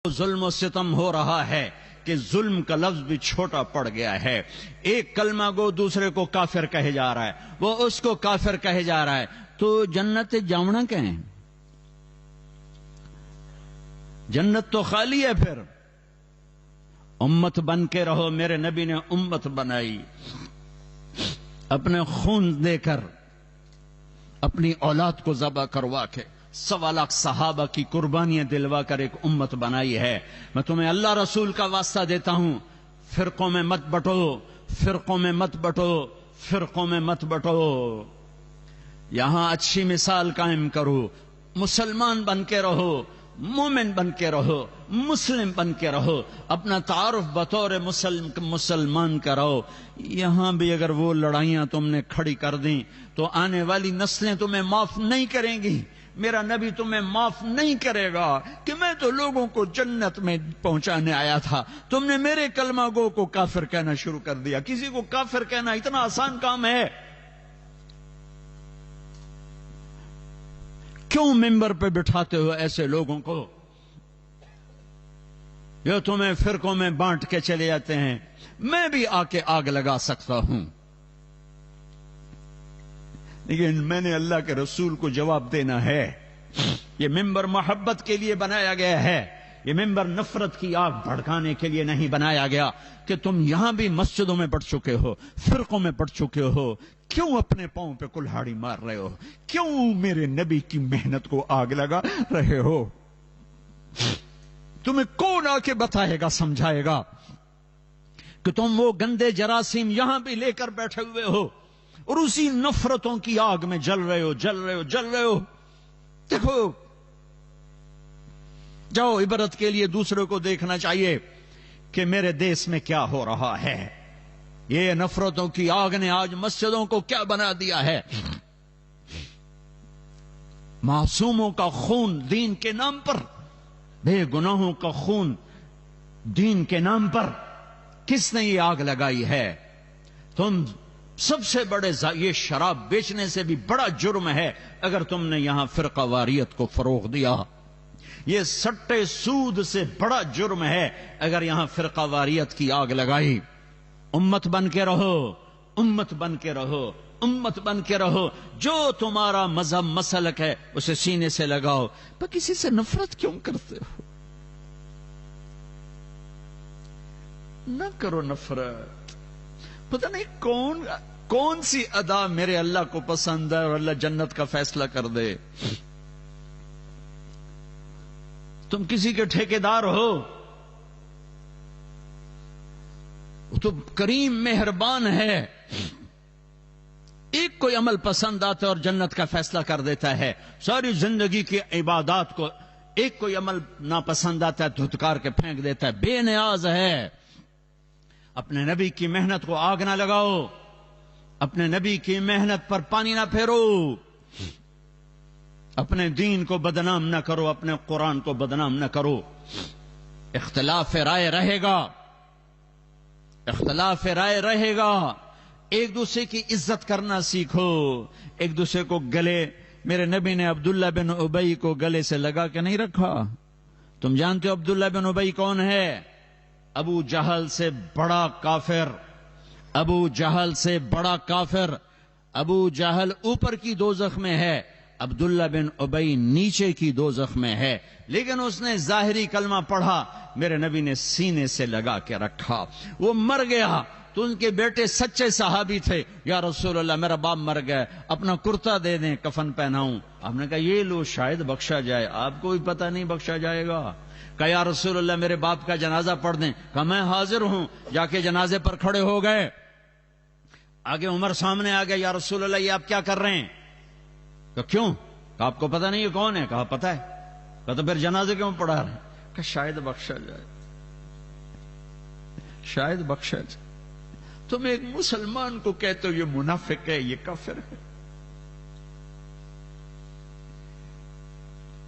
ظلم و ستم ہو رہا ہے کہ ظلم کا لفظ بھی چھوٹا پڑ گیا ہے. ایک کلمہ گو دوسرے کو کافر کہے جا رہا ہے، وہ اس کو کافر کہے جا رہا ہے، تو جنت جاونا کہیں؟ جنت تو خالی ہے. پھر امت بن کے رہو. میرے نبی نے امت بنائی اپنے خون دے کر، اپنی اولاد کو ذبح کروا کے، 1.25 لاکھ صحابہ کی قربانیاں دلوا کر ایک امت بنائی ہے. میں تمہیں اللہ رسول کا واسطہ دیتا ہوں، فرقوں میں مت بٹو، فرقوں میں مت بٹو، فرقوں میں مت بٹو. یہاں اچھی مثال قائم کرو، مسلمان بن کے رہو، مومن بن کے رہو، مسلم بن کے رہو، اپنا تعارف بطور مسلمان کرو. یہاں بھی اگر وہ لڑائیاں تم نے کھڑی کر دیں تو آنے والی نسلیں تمہیں معاف نہیں کریں گی. میرا نبی تمہیں معاف نہیں کرے گا کہ میں تو لوگوں کو جنت میں پہنچانے آیا تھا، تم نے میرے کلمہ گو کو کافر کہنا شروع کر دیا. کسی کو کافر کہنا اتنا آسان کام ہے؟ کیوں ممبر پہ بٹھاتے ہو ایسے لوگوں کو جو تمہیں فرقوں میں بانٹ کے چلے جاتے ہیں؟ میں بھی آ کے آگ لگا سکتا ہوں، لیکن میں نے اللہ کے رسول کو جواب دینا ہے. یہ ممبر محبت کے لیے بنایا گیا ہے، یہ ممبر نفرت کی آگ بھڑکانے کے لیے نہیں بنایا گیا. کہ تم یہاں بھی مسجدوں میں بٹ چکے ہو، فرقوں میں بٹ چکے ہو، کیوں اپنے پاؤں پہ کلہاڑی مار رہے ہو؟ کیوں میرے نبی کی محنت کو آگ لگا رہے ہو؟ تمہیں کون آ کے بتائے گا، سمجھائے گا کہ تم وہ گندے جراثیم یہاں بھی لے کر بیٹھے ہوئے ہو اور اسی نفرتوں کی آگ میں جل رہے ہو، جل رہے ہو، جل رہے ہو؟ دیکھو، جاؤ، عبرت کے لیے دوسروں کو دیکھنا چاہیے کہ میرے دیس میں کیا ہو رہا ہے. یہ نفرتوں کی آگ نے آج مسجدوں کو کیا بنا دیا ہے. معصوموں کا خون دین کے نام پر، بے گناہوں کا خون دین کے نام پر کس نے یہ آگ لگائی ہے؟ تم سب سے بڑے یہ شراب بیچنے سے بھی بڑا جرم ہے اگر تم نے یہاں فرقہ واریت کو فروغ دیا. یہ سٹے سود سے بڑا جرم ہے اگر یہاں فرقہ واریت کی آگ لگائی. امت بن کے رہو، امت بن کے رہو، امت بن کے رہو. جو تمہارا مذہب مسلک ہے اسے سینے سے لگاؤ. پر کسی سے نفرت کیوں کرتے ہو؟ نہ کرو نفرت. پتہ نہیں کون سی ادا میرے اللہ کو پسند ہے اور اللہ جنت کا فیصلہ کر دے. تم کسی کے ٹھیکیدار ہو، تو کریم مہربان ہے، ایک کوئی عمل پسند آتا ہے اور جنت کا فیصلہ کر دیتا ہے. ساری زندگی کی عبادات کو ایک کوئی عمل ناپسند آتا ہے، دھتکار کے پھینک دیتا ہے. بے نیاز ہے. اپنے نبی کی محنت کو آگ نہ لگاؤ، اپنے نبی کی محنت پر پانی نہ پھیرو، اپنے دین کو بدنام نہ کرو، اپنے قرآن کو بدنام نہ کرو. اختلاف رائے رہے گا، اختلاف رائے رہے گا. ایک دوسرے کی عزت کرنا سیکھو، ایک دوسرے کو گلے. میرے نبی نے عبداللہ بن ابی کو گلے سے لگا کے نہیں رکھا. تم جانتے ہو عبداللہ بن ابی کون ہے؟ ابو جہل سے بڑا کافر، ابو جہل سے بڑا کافر. ابو جہل اوپر کی دوزخ میں ہے، عبداللہ بن ابی نیچے کی دوزخ میں ہے. لیکن اس نے ظاہری کلمہ پڑھا، میرے نبی نے سینے سے لگا کے رکھا. وہ مر گیا تو ان کے بیٹے سچے صحابی تھے. یا رسول اللہ، میرا باپ مر گیا، اپنا کرتا دے دیں، کفن پہناؤں. آپ نے کہا یہ لو، شاید بخشا جائے. آپ کو بھی پتہ نہیں بخشا جائے گا. کہا یا رسول اللہ، میرے باپ کا جنازہ پڑھ دیں. کہا میں حاضر ہوں. جا کے جنازے پر کھڑے ہو گئے. آگے عمر سامنے آ گیا. یا رسول اللہ، یہ آپ کیا کر رہے ہیں؟ کہا کیوں؟ کہا آپ کو پتہ نہیں یہ کون ہے؟ کہا پتہ ہے. کہا تو پھر جنازے کیوں پڑھا رہے ہیں؟ کہا شاید بخشا جائے، شاید بخشا جائے. تم ایک مسلمان کو کہتے ہو یہ منافق ہے، یہ کافر ہے.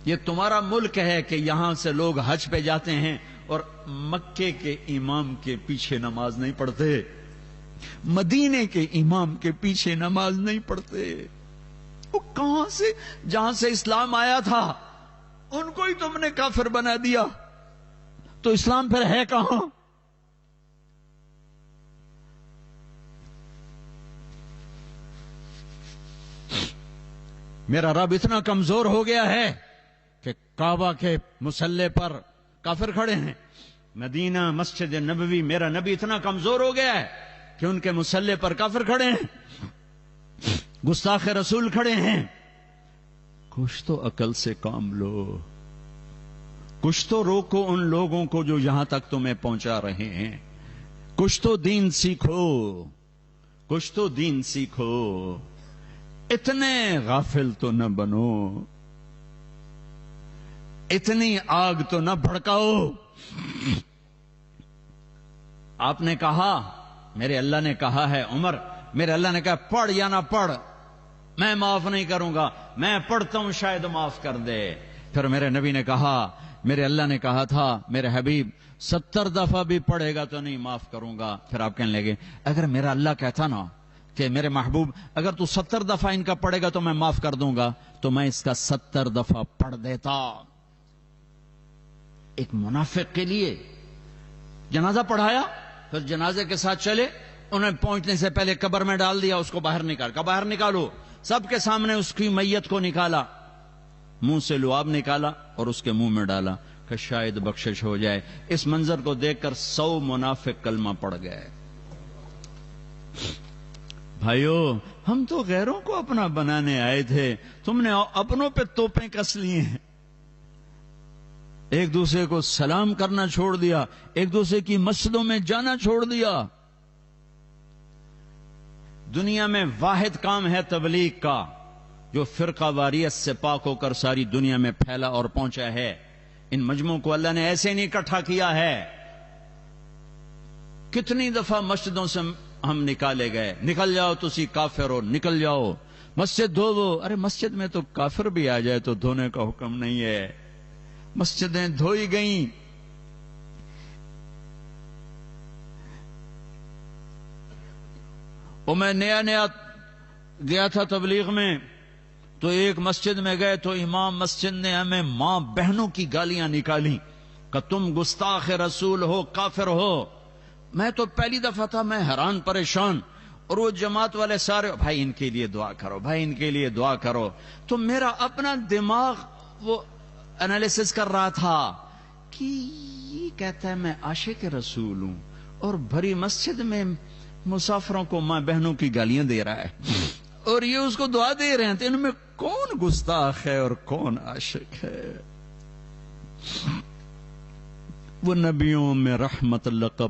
یہ تمہارا ملک ہے کہ یہاں سے لوگ حج پہ جاتے ہیں اور مکے کے امام کے پیچھے نماز نہیں پڑھتے، مدینے کے امام کے پیچھے نماز نہیں پڑھتے. وہ کہاں سے؟ جہاں سے اسلام آیا تھا ان کو ہی تم نے کافر بنا دیا. تو اسلام پھر ہے کہاں؟ میرا رب اتنا کمزور ہو گیا ہے کہ کعبہ کے مصلی پر کافر کھڑے ہیں. مدینہ مسجد نبوی، میرا نبی اتنا کمزور ہو گیا ہے کہ ان کے مصلی پر کافر کھڑے ہیں، گستاخ رسول کھڑے ہیں. کچھ تو عقل سے کام لو، کچھ تو روکو ان لوگوں کو جو یہاں تک تمہیں پہنچا رہے ہیں. کچھ تو دین سیکھو، کچھ تو دین سیکھو. اتنے غافل تو نہ بنو، اتنی آگ تو نہ بھڑکاؤ. آپ نے کہا، میرے اللہ نے کہا ہے عمر، میرے اللہ نے کہا پڑھ یا نہ پڑھ میں معاف نہیں کروں گا، میں پڑھتا ہوں شاید معاف کر دے. پھر میرے نبی نے کہا، میرے اللہ نے کہا تھا میرے حبیب 70 دفعہ بھی پڑھے گا تو نہیں معاف کروں گا. پھر آپ کہنے لگے اگر میرا اللہ کہتا نا کہ میرے محبوب اگر تو 70 دفعہ ان کا پڑھے گا تو میں معاف کر دوں گا، تو میں اس کا 70 دفعہ پڑھ دیتا. ایک منافق کے لیے جنازہ پڑھایا، پھر جنازے کے ساتھ چلے، انہیں پہنچنے سے پہلے قبر میں ڈال دیا، اس کو باہر باہر نکالو. سب کے سامنے اس کی میت کو نکالا، منہ سے لعاب نکالا اور اس کے منہ میں ڈالا کہ شاید بخشش ہو جائے. اس منظر کو دیکھ کر 100 منافق کلمہ پڑھ گئے. بھائیو، ہم تو غیروں کو اپنا بنانے آئے تھے، تم نے اپنوں پہ توپیں کس لیے ہیں. ایک دوسرے کو سلام کرنا چھوڑ دیا، ایک دوسرے کی مسجدوں میں جانا چھوڑ دیا. دنیا میں واحد کام ہے تبلیغ کا جو فرقہ واریت سے پاک ہو کر ساری دنیا میں پھیلا اور پہنچا ہے. ان مجموعوں کو اللہ نے ایسے نہیں اکٹھا کیا ہے. کتنی دفعہ مسجدوں سے ہم نکالے گئے، نکل جاؤ تسی کافر ہو، نکل جاؤ، مسجد دھو. ارے مسجد میں تو کافر بھی آ جائے تو دھونے کا حکم نہیں ہے. مسجدیں دھوئی گئیں. اور میں نیا گیا تھا تبلیغ میں، تو ایک مسجد میں گئے تو امام مسجد نے ہمیں ماں بہنوں کی گالیاں نکالی کہ تم گستاخ رسول ہو، کافر ہو. میں تو پہلی دفعہ تھا، میں حیران پریشان. اور وہ جماعت والے سارے بھائی ان کے لیے دعا کرو، بھائی ان کے لیے دعا کرو. تو میرا اپنا دماغ وہ انالیسس کر رہا تھا کہ یہ کہتا ہے میں عاشق رسول ہوں اور بھری مسجد میں مسافروں کو ماں بہنوں کی گالیاں دے رہا ہے، اور یہ اس کو دعا دے رہے ہیں. تو ان میں کون گستاخ ہے اور کون عاشق ہے؟ وہ نبیوں میں رحمت لقب